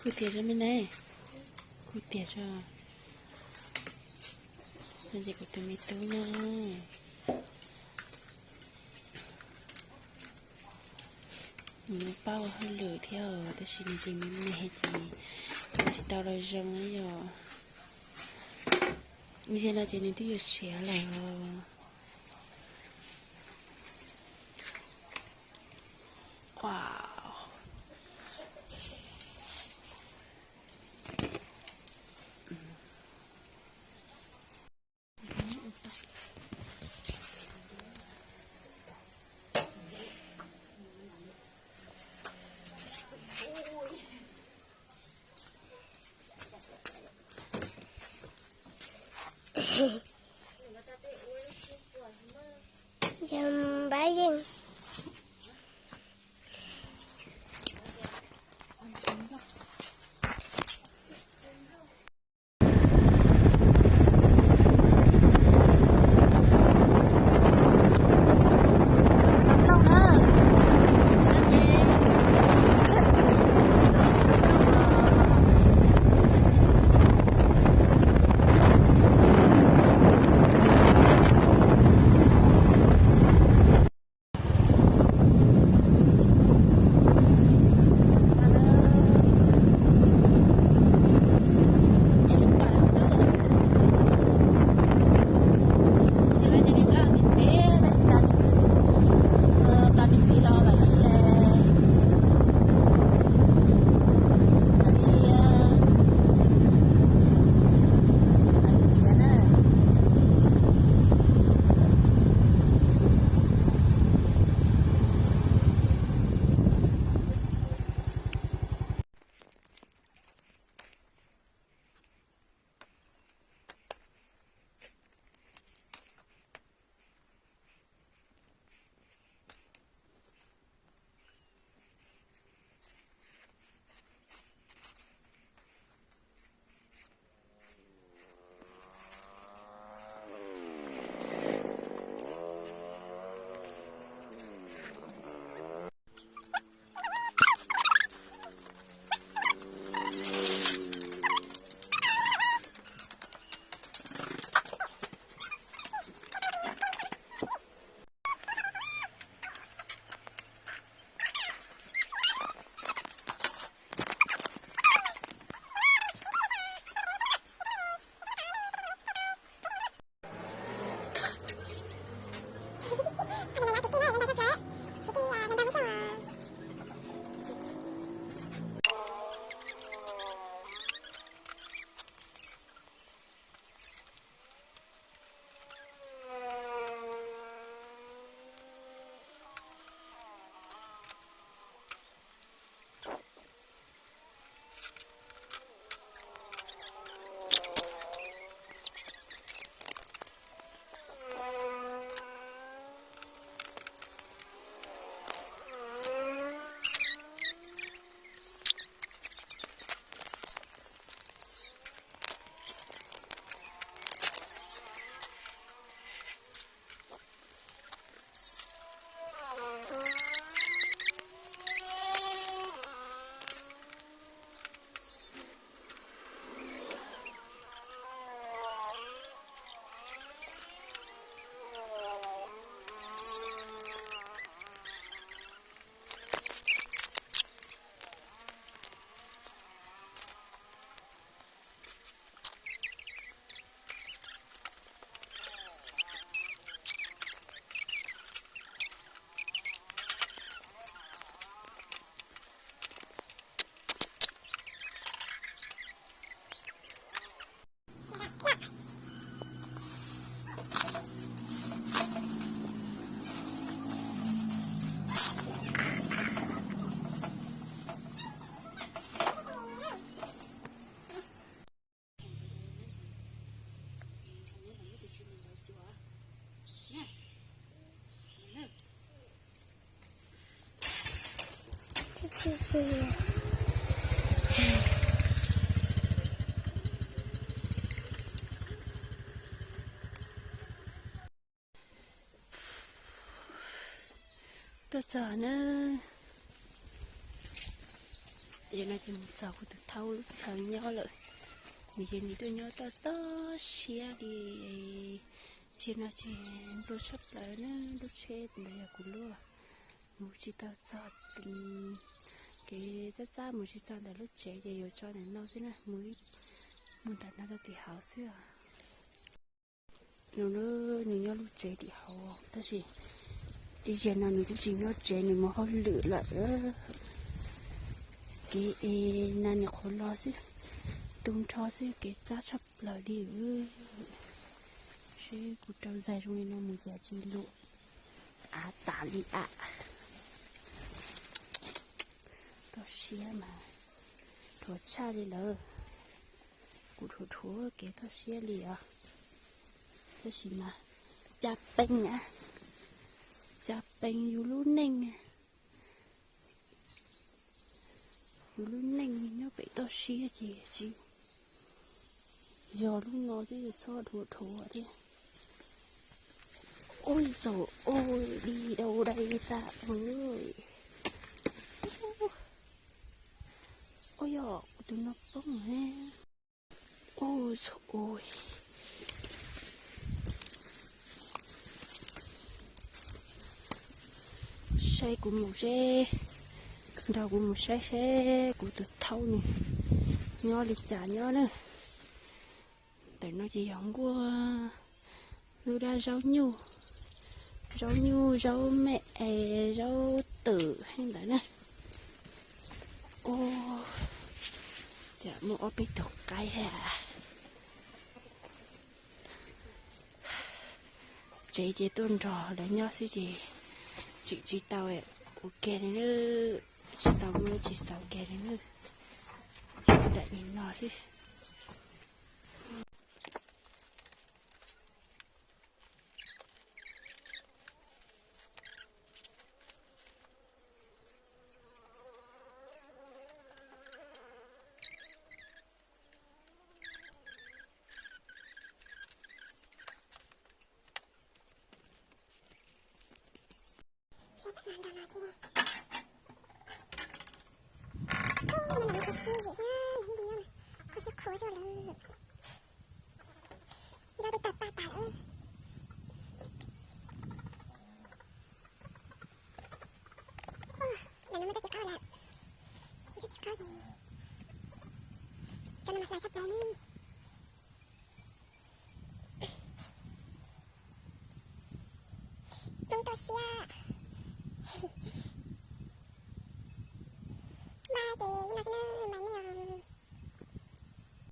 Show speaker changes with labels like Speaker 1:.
Speaker 1: Cùi tiệt cho mình này. Cùi tiệt cho. Bây giờ của tụi mình tú nha. Mình bao hơi lửa theo. Tôi xin gì mình hết gì. Mình chỉ tao rồi rong ấy rồi. Bây giờ là chỉ nên tôi sẽ là. Wow.
Speaker 2: Dầm bãi dân.
Speaker 1: Tôi sợ nó giờ này thì một giờ của tụi thâu lúc chờ nhau lại mình giờ này tôi nhớ to xia đi giờ này thì tôi sắp lại nữa tôi chơi bây giờ cũng luôn một chỉ tao cho cái rất xa một chỉ cho là lúc trẻ giờ cho này lâu thế này mới muốn đặt nó thì hảo xưa nó nhớ lúc trẻ thì hảo ta chỉ đi giờ nào mình chỉ nhớ trẻ mình mà hơi lựa lại cái này nó khó lo xí tung cho xí cái giá sắp lại đi xí cụt đầu dài trong này nó một giờ chỉ lụ tả đi to xía mà thua cha đi lỡ cụt thua cái to xía lì cái gì mà chả bánh dù lúc neng nó bị to xía gì giờ lúc nó chứ cho thua thế ôi dồi ôi đi đâu đây ra ơi ôi dồi tụi nó bông ha ôi dồi ôi say của một xe đầu của một xe của tụi thâu nè nho lịch trả nho nữa tại nó chỉ giống của người ta rau nhu rau mẹ rau tử hay là nè ô chả mua bị thuộc cái hả chị tuần trò để nho xí chị tao ấy ok đấy nữa chị tao mua chị sao ok đấy nữa chị đã nhìn nó xí
Speaker 2: Đúng tôi xia mai thì nó mày nè